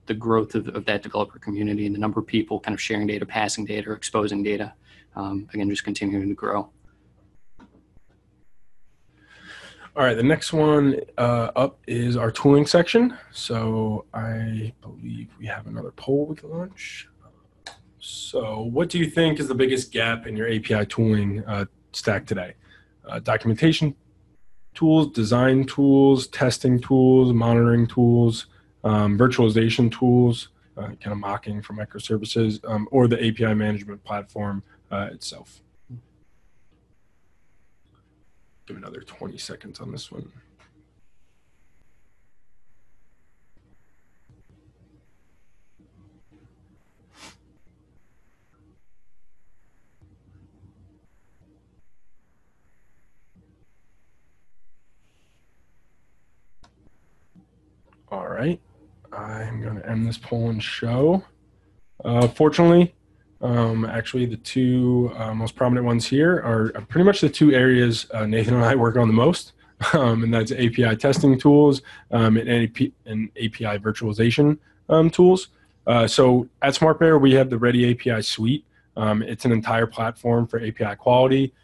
the growth of that developer community and the number of people kind of sharing data, passing data, or exposing data, again, just continuing to grow. All right, the next one up is our tooling section. So I believe we have another poll we can launch. So what do you think is the biggest gap in your API tooling stack today? Documentation tools, design tools, testing tools, monitoring tools, virtualization tools, kind of mocking for microservices, or the API management platform itself. Give another 20 seconds on this one. All right, I'm going to end this poll and show. Fortunately, actually the two most prominent ones here are pretty much the two areas Nathan and I work on the most, and that's API testing tools and API virtualization tools. So at SmartBear, we have the Ready API suite. It's an entire platform for API quality,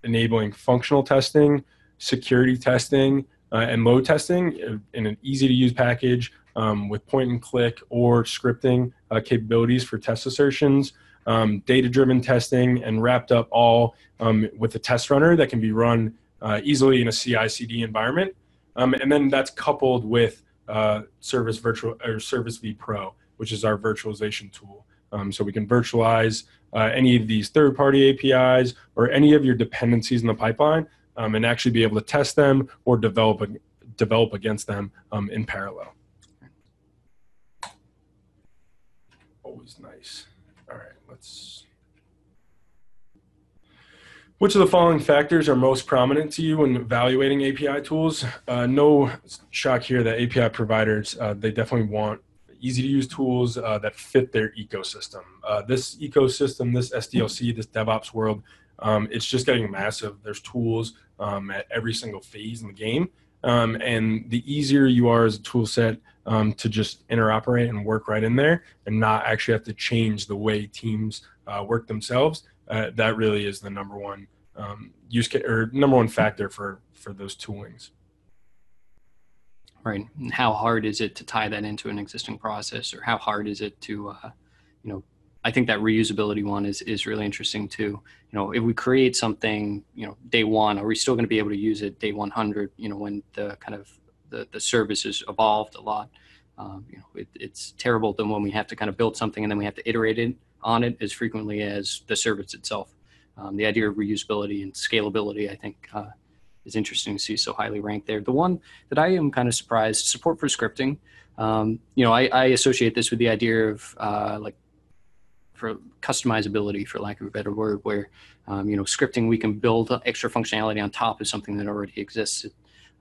enabling functional testing, security testing, and load testing in an easy-to-use package with point and click or scripting capabilities for test assertions, data-driven testing, and wrapped up all with a test runner that can be run easily in a CI/CD environment. And then that's coupled with Service vPro, which is our virtualization tool. So we can virtualize any of these third-party APIs or any of your dependencies in the pipeline, and actually be able to test them or develop against them in parallel. Always nice. All right, Which of the following factors are most prominent to you when evaluating API tools? No shock here that API providers, they definitely want easy-to-use tools that fit their ecosystem. This ecosystem, this SDLC, this DevOps world, it's just getting massive. There's tools at every single phase in the game. And the easier you are as a tool set to just interoperate and work right in there and not actually have to change the way teams work themselves, that really is the number one use case or number one factor for those toolings. Right. And how hard is it to tie that into an existing process, or how hard is it to, I think that reusability one is really interesting too. If we create something, day one, are we still going to be able to use it day 100, when the kind of the service has evolved a lot? It's terrible than when we have to kind of build something and then we have to iterate on it as frequently as the service itself. The idea of reusability and scalability, I think, is interesting to see so highly ranked there. The one that I am kind of surprised, support for scripting. I associate this with the idea of for customizability, for lack of a better word, where scripting, we can build extra functionality on top of something that already exists.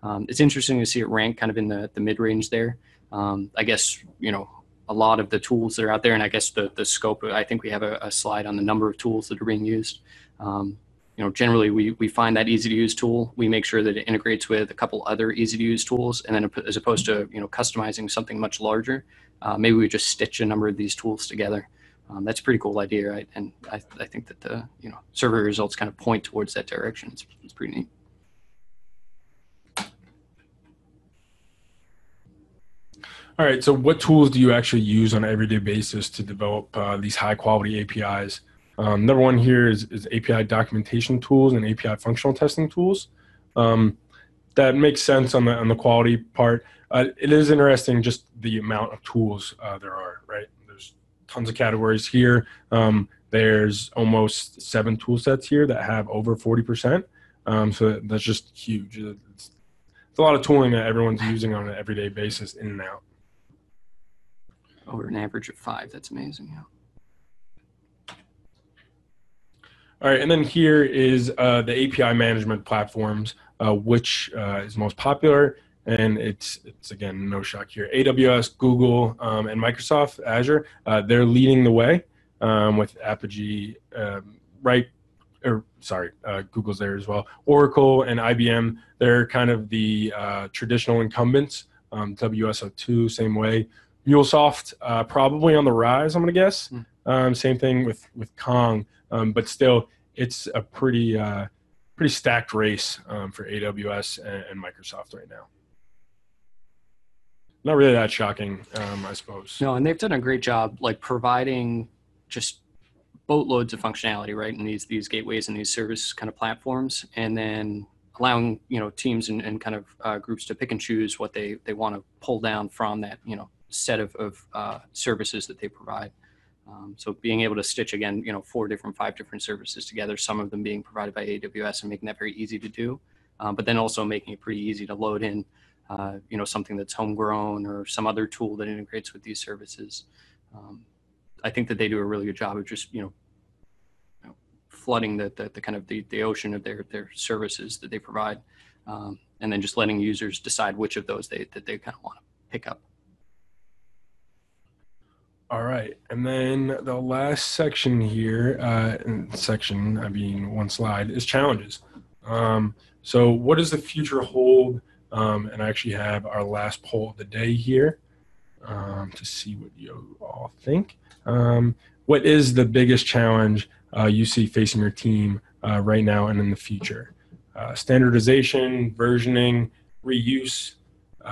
It's interesting to see it rank kind of in the mid-range there. I guess a lot of the tools that are out there, and I guess the scope. I think we have a slide on the number of tools that are being used. Generally we find that easy to use tool. We make sure that it integrates with a couple other easy to use tools, and then as opposed to customizing something much larger, maybe we just stitch a number of these tools together. That's a pretty cool idea, right? And I think that the survey results kind of point towards that direction. It's pretty neat. All right, so what tools do you actually use on an everyday basis to develop these high quality APIs? Number one here is API documentation tools and API functional testing tools. That makes sense on the quality part. It is interesting just the amount of tools there are, right? There's tons of categories here. There's almost 7 tool sets here that have over 40%. So that's just huge. It's a lot of tooling that everyone's using on an everyday basis in and out. Over an average of 5. That's amazing. Yeah. All right, and then here is the API management platforms, which is most popular, and it's again, no shock here. AWS, Google, and Microsoft Azure, they're leading the way with Apogee, Google's there as well. Oracle and IBM, they're kind of the traditional incumbents. WSO2, same way. MuleSoft, probably on the rise, I'm going to guess. Same thing with Kong, but still, it's a pretty stacked race for AWS and Microsoft right now. Not really that shocking, I suppose. No, and they've done a great job, like providing just boatloads of functionality, right, in these gateways and these service kind of platforms, and then allowing teams and kind of groups to pick and choose what they want to pull down from that set of services that they provide. So being able to stitch again 5 different services together, some of them being provided by AWS, and making that very easy to do, but then also making it pretty easy to load in something that's homegrown or some other tool that integrates with these services. I think that they do a really good job of just flooding the kind of the ocean of their services that they provide, and then just letting users decide which of those they kind of want to pick up. All right, and then the last section here, one slide, is challenges. So what does the future hold? And I actually have our last poll of the day here to see what you all think. What is the biggest challenge you see facing your team right now and in the future? Standardization, versioning, reuse,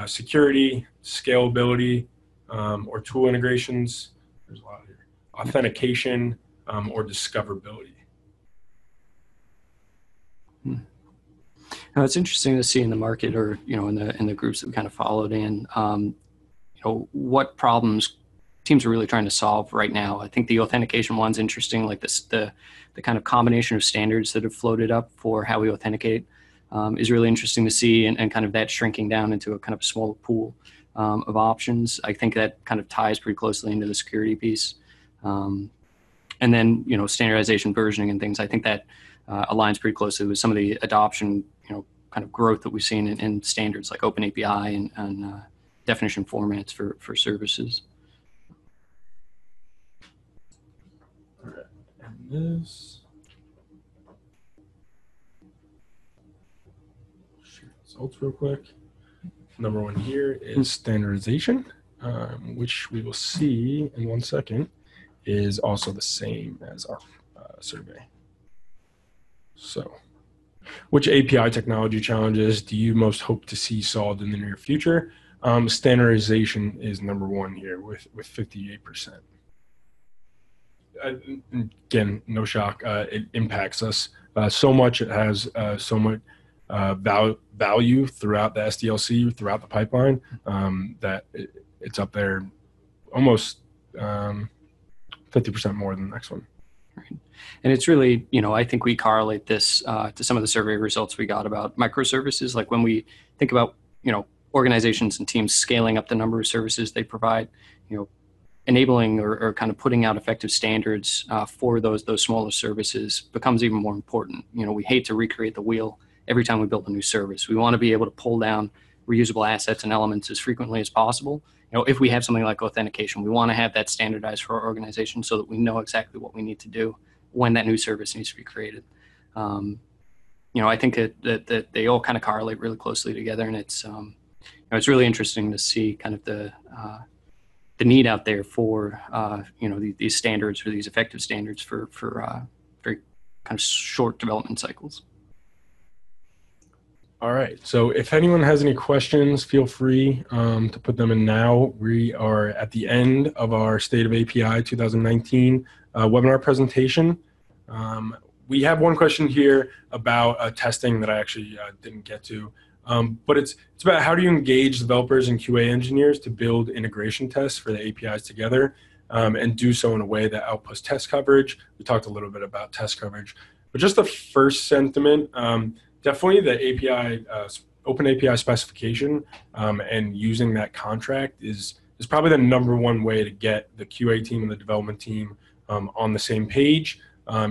security, scalability, or tool integrations. There's a lot here. Authentication or discoverability. Now, it's interesting to see in the market, or in the groups that we kind of followed in, what problems teams are really trying to solve right now. I think the authentication one's interesting, like the kind of combination of standards that have floated up for how we authenticate is really interesting to see, and kind of that shrinking down into a kind of a small pool of options. I think that kind of ties pretty closely into the security piece. And then, standardization, versioning, and things. I think that aligns pretty closely with some of the adoption, kind of growth that we've seen in standards like Open API and definition formats for services. All right, and this. Share results real quick. Number one here is standardization, which we will see in 1 second is also the same as our survey. So, which API technology challenges do you most hope to see solved in the near future? Standardization is number one here with 58%. Again, no shock. It impacts us so much. It has so much value throughout the SDLC, throughout the pipeline, that it's up there almost 50% more than the next one. Right. And it's really, I think we correlate this to some of the survey results we got about microservices. Like when we think about, organizations and teams scaling up the number of services they provide, enabling or kind of putting out effective standards for those smaller services becomes even more important. We hate to recreate the wheel every time we build a new service. We want to be able to pull down reusable assets and elements as frequently as possible. If we have something like authentication, we want to have that standardized for our organization so that we know exactly what we need to do when that new service needs to be created. I think that they all kind of correlate really closely together, and it's really interesting to see kind of the need out there for these standards, or these effective standards for very kind of short development cycles. All right. So if anyone has any questions, feel free to put them in now. We are at the end of our State of API 2019 webinar presentation. We have one question here about testing that I actually didn't get to, but it's about how do you engage developers and QA engineers to build integration tests for the APIs together, and do so in a way that outputs test coverage. We talked a little bit about test coverage, but just the first sentiment, definitely the API, Open API specification, and using that contract is probably the number one way to get the QA team and the development team on the same page,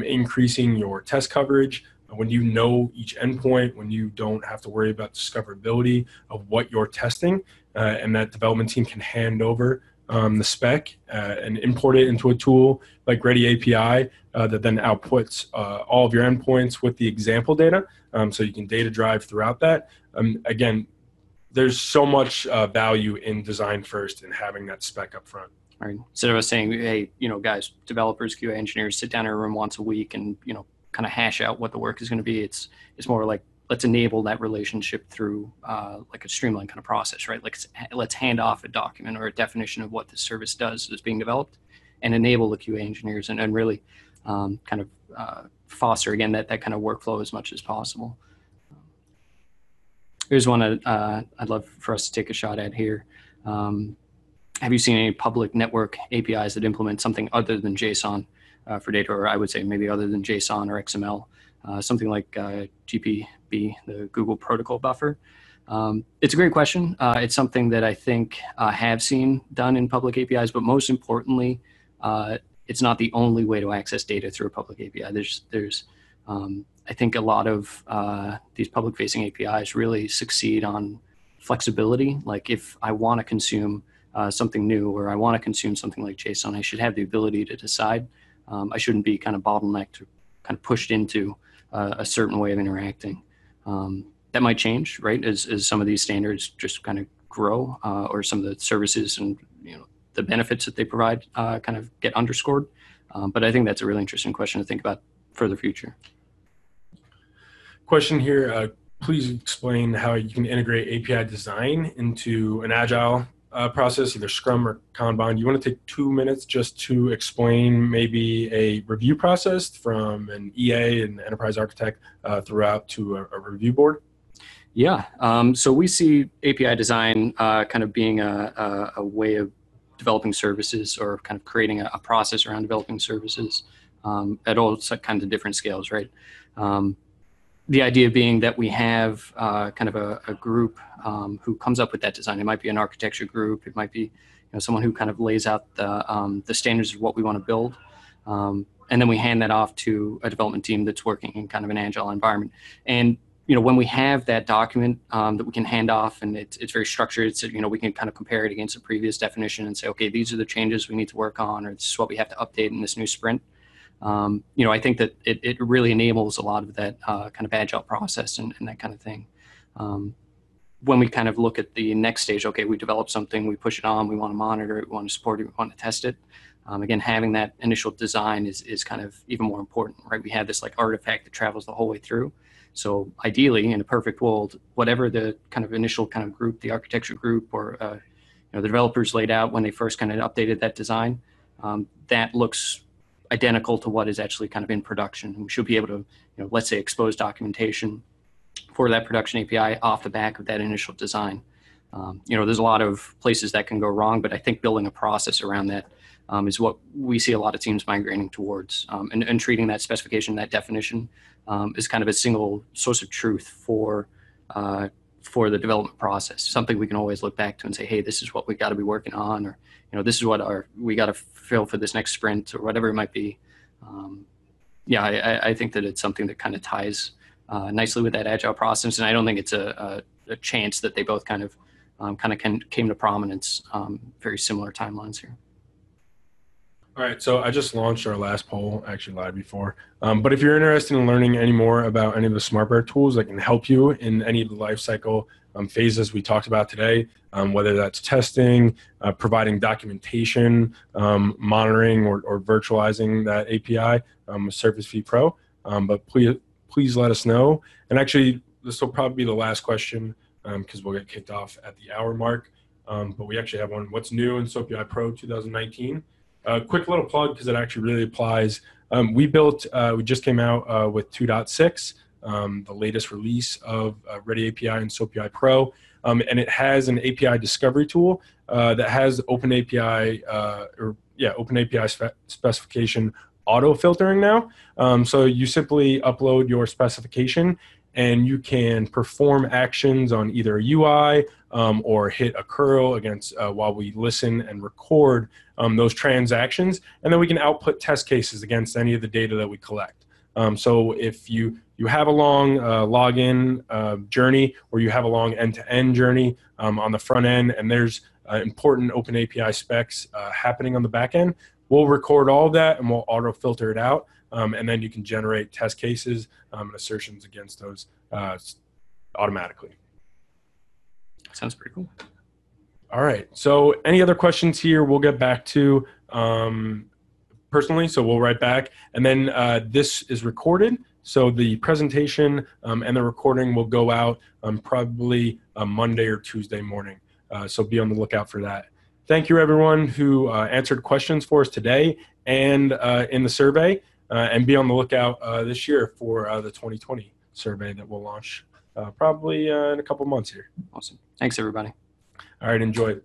increasing your test coverage. When you know each endpoint, when you don't have to worry about discoverability of what you're testing, and that development team can hand over the spec and import it into a tool like Ready API that then outputs all of your endpoints with the example data, so you can data drive throughout that. Again, there's so much value in design first and having that spec up front. Right. Instead of us saying, hey, guys, developers, QA engineers, sit down in a room once a week and, kind of hash out what the work is going to be. It's more like, let's enable that relationship through like a streamlined kind of process, right? Like let's hand off a document or a definition of what this service does that's being developed, and enable the QA engineers and really kind of foster, again, that kind of workflow as much as possible. Here's one I'd love for us to take a shot at here. Have you seen any public network APIs that implement something other than JSON for data, or I would say maybe other than JSON or XML, something like GPB, the Google Protocol Buffer? It's a great question. It's something that I think have seen done in public APIs, but most importantly, it's not the only way to access data through a public API. There's I think a lot of these public-facing APIs really succeed on flexibility. Like if I want to consume something new, or I want to consume something like JSON, I should have the ability to decide. I shouldn't be kind of bottlenecked or kind of pushed into a certain way of interacting. That might change, right, as some of these standards just kind of grow, or some of the services and the benefits that they provide kind of get underscored. But I think that's a really interesting question to think about for the future. Question here, please explain how you can integrate API design into an agile process, either Scrum or Kanban, you want to take 2 minutes just to explain maybe a review process from an EA and enterprise architect throughout to a review board? Yeah. So we see API design kind of being a way of developing services, or kind of creating a process around developing services at all kinds of different scales, right? The idea being that we have kind of a group who comes up with that design. It might be an architecture group. It might be someone who kind of lays out the standards of what we want to build. And then we hand that off to a development team that's working in kind of an agile environment. And when we have that document that we can hand off, and it's very structured, it's, we can kind of compare it against a previous definition and say, okay, these are the changes we need to work on, or this is what we have to update in this new sprint. I think that it really enables a lot of that kind of agile process and that kind of thing. When we kind of look at the next stage, okay, we develop something, we push it on, we want to monitor it, we want to support it, we want to test it. Again, having that initial design is kind of even more important, right? We have this like artifact that travels the whole way through. So ideally, in a perfect world, whatever the kind of initial kind of group, the architecture group, or the developers laid out when they first kind of updated that design, that looks identical to what is actually kind of in production. We should be able to, let's say, expose documentation for that production API off the back of that initial design. There's a lot of places that can go wrong, but I think building a process around that is what we see a lot of teams migrating towards, and treating that specification, that definition, is kind of a single source of truth for the development process. Something we can always look back to and say, hey, this is what we got to be working on, or this is what we got to fill for this next sprint, or whatever it might be. I think that it's something that kind of ties nicely with that agile process, and I don't think it's a chance that they both kind of came to prominence, very similar timelines here. All right, so I just launched our last poll, actually live before. But if you're interested in learning any more about any of the SmartBear tools that can help you in any of the life cycle phases we talked about today, whether that's testing, providing documentation, monitoring, or virtualizing that API with Service Fee Pro, but please let us know. And actually, this will probably be the last question because we'll get kicked off at the hour mark. But we actually have one. What's new in SoapUI Pro 2019? Quick little plug, because it actually really applies. We just came out with 2.6, the latest release of Ready API and SoapUI Pro. And it has an API discovery tool that has OpenAPI specification auto filtering now. So you simply upload your specification and you can perform actions on either a UI or hit a curl against while we listen and record those transactions, and then we can output test cases against any of the data that we collect. So if you have a long login journey, or you have a long end-to-end journey on the front end, and there's important OpenAPI specs happening on the back end, we'll record all of that and we'll auto filter it out. And then you can generate test cases and assertions against those automatically. Sounds pretty cool. All right. So any other questions here, we'll get back to personally. So we'll write back. And then this is recorded. So the presentation and the recording will go out probably Monday or Tuesday morning. So be on the lookout for that. Thank you, everyone who answered questions for us today and in the survey. And be on the lookout this year for the 2020 survey that we'll launch probably in a couple months here. Awesome. Thanks, everybody. All right, enjoy.